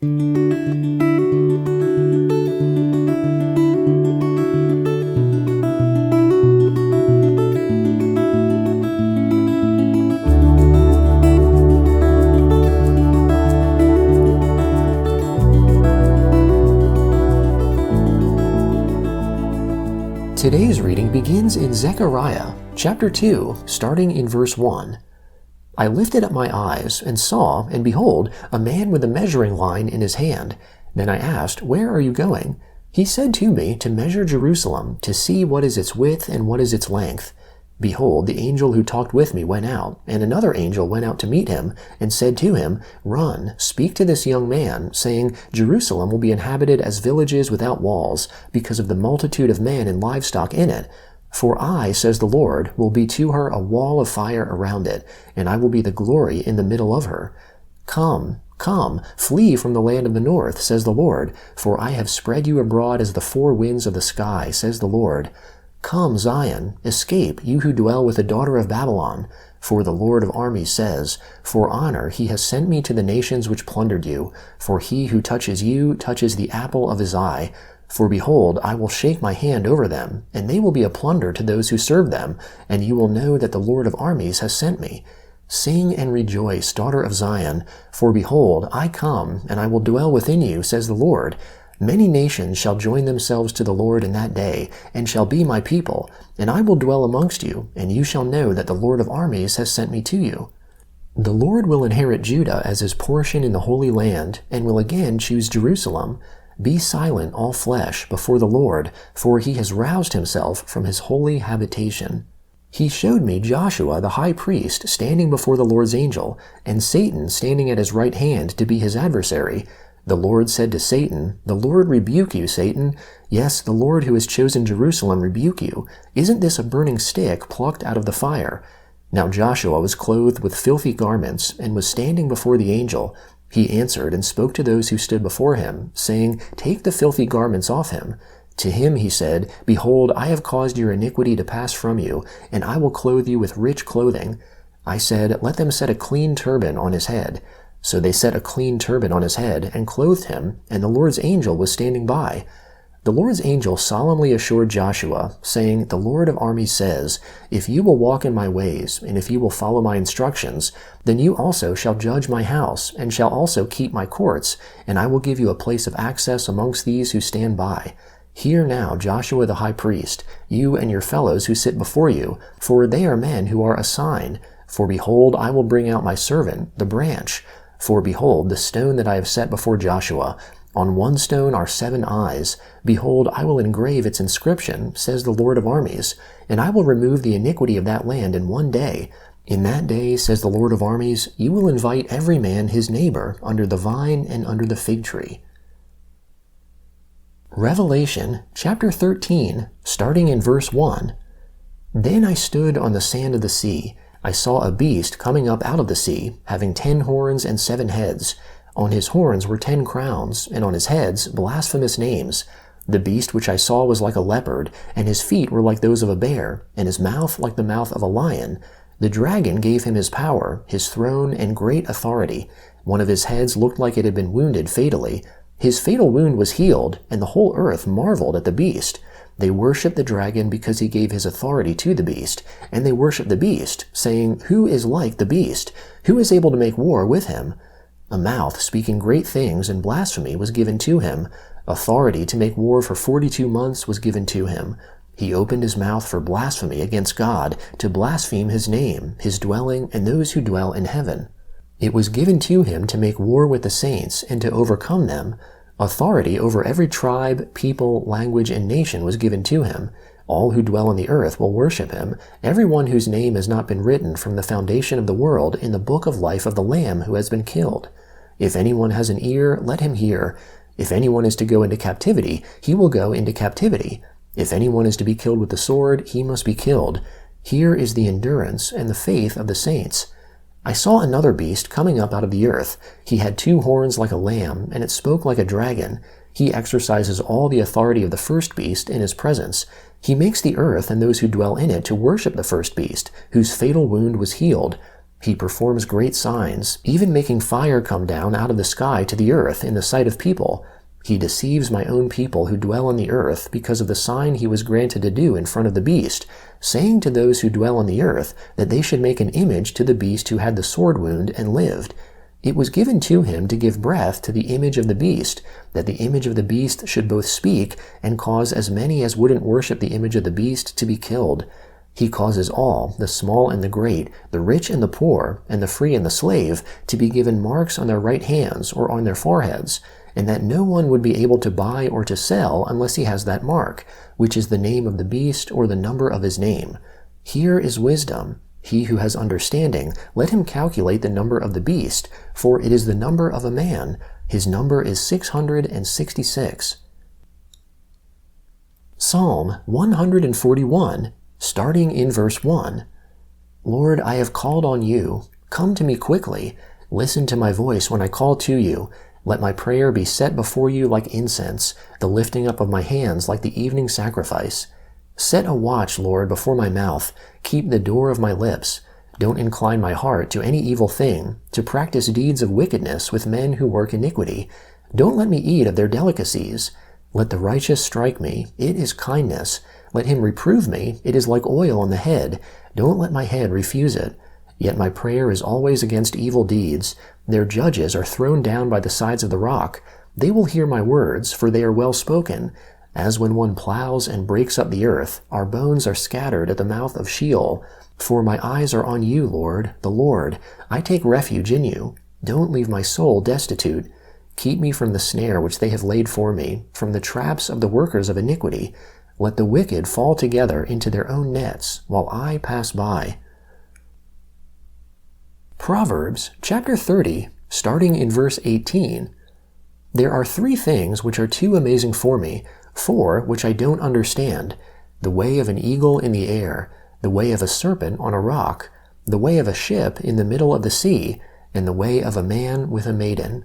Today's reading begins in Zechariah, chapter 2, starting in verse 1. I lifted up my eyes and saw, and behold, a man with a measuring line in his hand. Then I asked, Where are you going? He said to me, To measure Jerusalem, to see what is its width and what is its length. Behold, the angel who talked with me went out, and another angel went out to meet him, and said to him, Run, speak to this young man, saying, Jerusalem will be inhabited as villages without walls, because of the multitude of men and livestock in it. For I, says the Lord, will be to her a wall of fire around it, and I will be the glory in the middle of her. Come, flee from the land of the north, says the Lord, for I have spread you abroad as the four winds of the sky, says the Lord. Come, Zion, escape, you who dwell with the daughter of Babylon. For the Lord of armies says, For honor he has sent me to the nations which plundered you. For he who touches you touches the apple of his eye. For behold, I will shake my hand over them, and they will be a plunder to those who serve them, and you will know that the Lord of armies has sent me. Sing and rejoice, daughter of Zion, for behold, I come, and I will dwell within you, says the Lord. Many nations shall join themselves to the Lord in that day, and shall be my people, and I will dwell amongst you, and you shall know that the Lord of armies has sent me to you. The Lord will inherit Judah as his portion in the Holy Land, and will again choose Jerusalem. Be silent, all flesh, before the Lord, for he has roused himself from his holy habitation. He showed me Joshua the high priest standing before the Lord's angel, and Satan standing at his right hand to be his adversary. The Lord said to Satan, The Lord rebuke you, Satan. Yes, the Lord who has chosen Jerusalem rebuke you. Isn't this a burning stick plucked out of the fire? Now Joshua was clothed with filthy garments, and was standing before the angel. He answered and spoke to those who stood before him, saying, Take the filthy garments off him. To him he said, Behold, I have caused your iniquity to pass from you, and I will clothe you with rich clothing. I said, Let them set a clean turban on his head. So they set a clean turban on his head, and clothed him, and the Lord's angel was standing by. The Lord's angel solemnly assured Joshua, saying, The Lord of armies says, If you will walk in my ways, and if you will follow my instructions, then you also shall judge my house, and shall also keep my courts, and I will give you a place of access amongst these who stand by. Hear now, Joshua the high priest, you and your fellows who sit before you, for they are men who are a sign. For behold, I will bring out my servant, the branch. For behold, the stone that I have set before Joshua, on one stone are 7 eyes. Behold, I will engrave its inscription, says the Lord of armies, and I will remove the iniquity of that land in one day. In that day, says the Lord of armies, you will invite every man his neighbor under the vine and under the fig tree. Revelation chapter 13, starting in verse 1. Then I stood on the sand of the sea. I saw a beast coming up out of the sea, having 10 horns and 7 heads. On his horns were 10 crowns, and on his heads blasphemous names. The beast which I saw was like a leopard, and his feet were like those of a bear, and his mouth like the mouth of a lion. The dragon gave him his power, his throne, and great authority. One of his heads looked like it had been wounded fatally. His fatal wound was healed, and the whole earth marveled at the beast. They worshipped the dragon because he gave his authority to the beast, and they worshipped the beast, saying, Who is like the beast? Who is able to make war with him? A mouth speaking great things and blasphemy was given to him. Authority to make war for 42 months was given to him. He opened his mouth for blasphemy against God, to blaspheme his name, his dwelling, and those who dwell in heaven. It was given to him to make war with the saints and to overcome them. Authority over every tribe, people, language, and nation was given to him. All who dwell on the earth will worship him, everyone whose name has not been written from the foundation of the world in the book of life of the Lamb who has been killed. If anyone has an ear, let him hear. If anyone is to go into captivity, he will go into captivity. If anyone is to be killed with the sword, he must be killed. Here is the endurance and the faith of the saints. I saw another beast coming up out of the earth. He had 2 horns like a lamb, and it spoke like a dragon. He exercises all the authority of the first beast in his presence. He makes the earth and those who dwell in it to worship the first beast, whose fatal wound was healed. He performs great signs, even making fire come down out of the sky to the earth in the sight of people. He deceives my own people who dwell on the earth because of the sign he was granted to do in front of the beast, saying to those who dwell on the earth that they should make an image to the beast who had the sword wound and lived. It was given to him to give breath to the image of the beast, that the image of the beast should both speak and cause as many as wouldn't worship the image of the beast to be killed. He causes all, the small and the great, the rich and the poor, and the free and the slave, to be given marks on their right hands or on their foreheads, and that no one would be able to buy or to sell unless he has that mark, which is the name of the beast or the number of his name. Here is wisdom. He who has understanding, let him calculate the number of the beast, for it is the number of a man. His number is 666. Psalm 141, starting in verse 1. Lord, I have called on you. Come to me quickly. Listen to my voice when I call to you. Let my prayer be set before you like incense, the lifting up of my hands like the evening sacrifice. Set a watch, Lord, before my mouth. Keep the door of my lips. Don't incline my heart to any evil thing, to practice deeds of wickedness with men who work iniquity. Don't let me eat of their delicacies. Let the righteous strike me. It is kindness. Let him reprove me. It is like oil on the head. Don't let my head refuse it. Yet my prayer is always against evil deeds. Their judges are thrown down by the sides of the rock. They will hear my words, for they are well spoken. As when one plows and breaks up the earth, our bones are scattered at the mouth of Sheol. For my eyes are on you, Lord, the Lord. I take refuge in you. Don't leave my soul destitute. Keep me from the snare which they have laid for me, from the traps of the workers of iniquity. Let the wicked fall together into their own nets, while I pass by. Proverbs chapter 30, starting in verse 18. There are 3 things which are too amazing for me, 4 which I don't understand: the way of an eagle in the air, the way of a serpent on a rock, the way of a ship in the middle of the sea, and the way of a man with a maiden.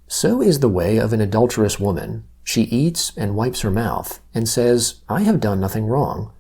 So is the way of an adulterous woman. She eats and wipes her mouth, and says, I have done nothing wrong.